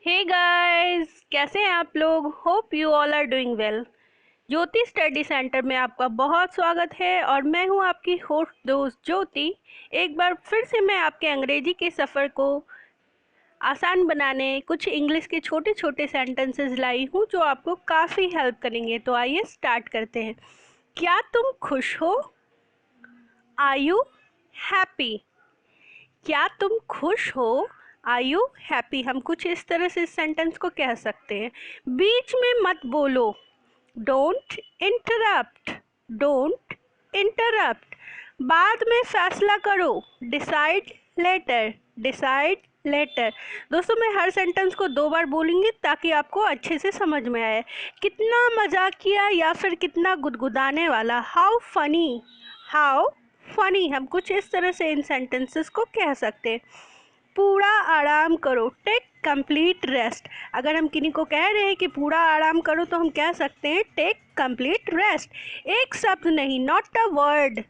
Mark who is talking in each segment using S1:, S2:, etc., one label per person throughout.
S1: Hey guys, कैसे हैं आप लोग। Hope you all are doing well. Jyoti study centre में आपका बहुत स्वागत है और मैं हूं आपकी होस्ट दोस्त ज्योति। एक बार फिर से मैं आपके अंग्रेजी के सफ़र को आसान बनाने कुछ इंग्लिश के छोटे छोटे सेंटेंसेस लाई हूं जो आपको काफ़ी हेल्प करेंगे। तो आइए स्टार्ट करते हैं। क्या तुम खुश हो? Are you happy? क्या तुम खुश हो? Are you happy? हम कुछ इस तरह से इस सेंटेंस को कह सकते हैं। बीच में मत बोलो, डोंट इंटरप्ट, डोंट इंटरप्ट। बाद में फैसला करो, डिसाइड लेटर, डिसाइड लेटर। दोस्तों, मैं हर सेंटेंस को 2 बार बोलूँगी ताकि आपको अच्छे से समझ में आए। कितना मजाकिया या फिर कितना गुदगुदाने वाला, हाउ फनी, हाउ फनी। हम कुछ इस तरह से इन सेंटेंसेस को कह सकते हैं। पूरा आराम करो, टेक कंप्लीट रेस्ट। अगर हम किन्हीं को कह रहे हैं कि पूरा आराम करो तो हम कह सकते हैं टेक कंप्लीट रेस्ट। एक शब्द नहीं, नॉट अ वर्ड।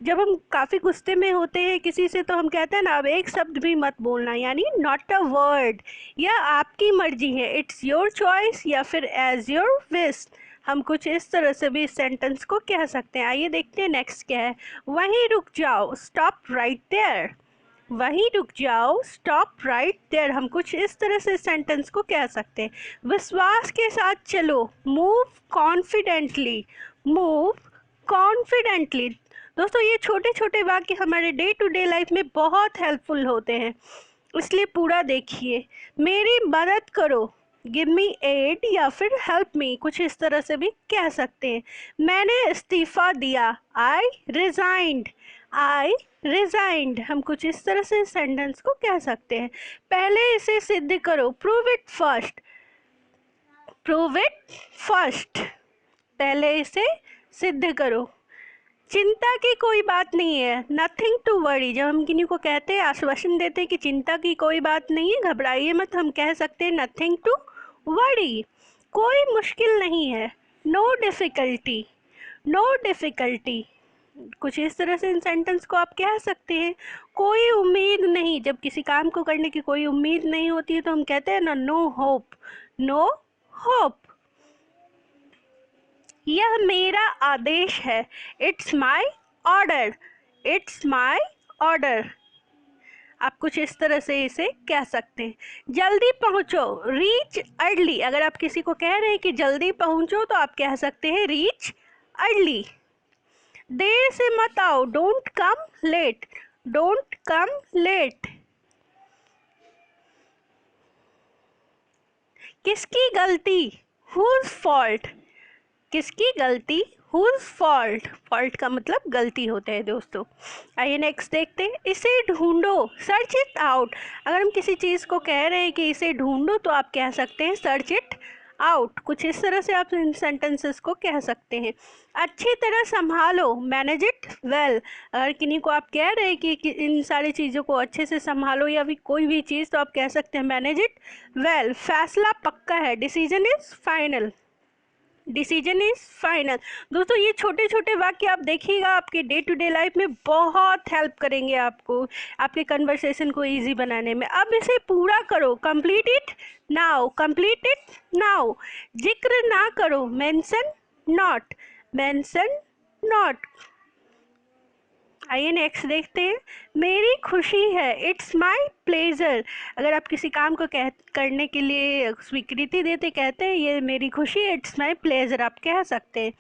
S1: जब हम काफ़ी गुस्से में होते हैं किसी से तो हम कहते हैं ना, अब एक शब्द भी मत बोलना, यानी नॉट अ वर्ड। यह आपकी मर्जी है, इट्स योर चॉइस या फिर एज योर विश। हम कुछ इस तरह से भी इस सेंटेंस को कह सकते हैं। आइए देखते हैं नेक्स्ट क्या है। वहीं रुक जाओ, स्टॉप राइट देयर। वहीं रुक जाओ, स्टॉप राइट देयर। हम कुछ इस तरह से सेंटेंस को कह सकते हैं। विश्वास के साथ चलो, मूव कॉन्फिडेंटली, मूव कॉन्फिडेंटली। दोस्तों, ये छोटे छोटे वाक्य हमारे डे टू डे लाइफ में बहुत हेल्पफुल होते हैं, इसलिए पूरा देखिए। मेरी मदद करो, गिव मी एड या फिर हेल्प मी, कुछ इस तरह से भी कह सकते हैं। मैंने इस्तीफ़ा दिया, आई रिजाइंड, आई रिजाइंड। हम कुछ इस तरह से सेंटेंस को कह सकते हैं। पहले इसे सिद्ध करो, prove it first, prove it first. पहले इसे सिद्ध करो। चिंता की कोई बात नहीं है, नथिंग टू वरी। जब हम किन्हीं को कहते हैं, आश्वासन देते हैं कि चिंता की कोई बात नहीं है, घबराइए मत, हम कह सकते हैं नथिंग टू वरी। कोई मुश्किल नहीं है, नो डिफ़िकल्टी, नो डिफ़िकल्टी। कुछ इस तरह से इन सेंटेंस को आप कह सकते हैं। कोई उम्मीद नहीं, जब किसी काम को करने की कोई उम्मीद नहीं होती है तो हम कहते हैं ना, नो होप, नो होप। यह मेरा आदेश है, it's my order, it's my order. आप कुछ इस तरह से इसे कह सकते हैं। जल्दी पहुंचो, रीच अर्ली। अगर आप किसी को कह रहे हैं कि जल्दी पहुंचो तो आप कह सकते हैं रीच अर्ली। देर से मत आओ, don't come late, don't come late. किसकी गलती, हुज फॉल्ट, किसकी गलती, हुज फॉल्ट। फॉल्ट का मतलब गलती होता है दोस्तों। आइए नेक्स्ट देखते हैं। इसे ढूंढो, सर्च इट आउट। अगर हम किसी चीज़ को कह रहे हैं कि इसे ढूंढो तो आप कह सकते हैं सर्च इट आउट। कुछ इस तरह से आप इन सेंटेंसेस को कह सकते हैं। अच्छी तरह संभालो, मैनेज इट वेल। अगर किन्हीं को आप कह रहे हैं कि इन सारी चीज़ों को अच्छे से संभालो या भी कोई भी चीज़, तो आप कह सकते हैं मैनेज इट वेल। फैसला पक्का है, decision is final, decision is final. दोस्तों, ये छोटे छोटे वाक्य आप देखिएगा, आपके डे टू डे लाइफ में बहुत हेल्प करेंगे आपको, आपके कन्वर्सेशन को इजी बनाने में। अब इसे पूरा करो, complete it now, complete it now. जिक्र ना करो, मेंशन नॉट, मेंशन नॉट। आइए नेक्स्ट देखते हैं। मेरी खुशी है, इट्स माई प्लेजर। अगर आप किसी काम को करने के लिए स्वीकृति देते, कहते हैं ये मेरी खुशी है, इट्स माई प्लेजर, आप कह सकते हैं।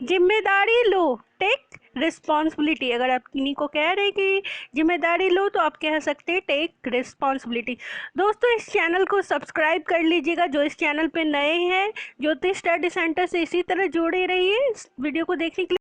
S1: जिम्मेदारी लो, टेक रिस्पॉन्सिबिलिटी। अगर आप किन्हीं को कह रहे हैं कि जिम्मेदारी लो तो आप कह सकते हैं टेक रिस्पॉन्सिबिलिटी। दोस्तों, इस चैनल को सब्सक्राइब कर लीजिएगा जो इस चैनल पे नए हैं। ज्योति स्टडी सेंटर से इसी तरह जुड़े रहिए। इस वीडियो को देखने के लिए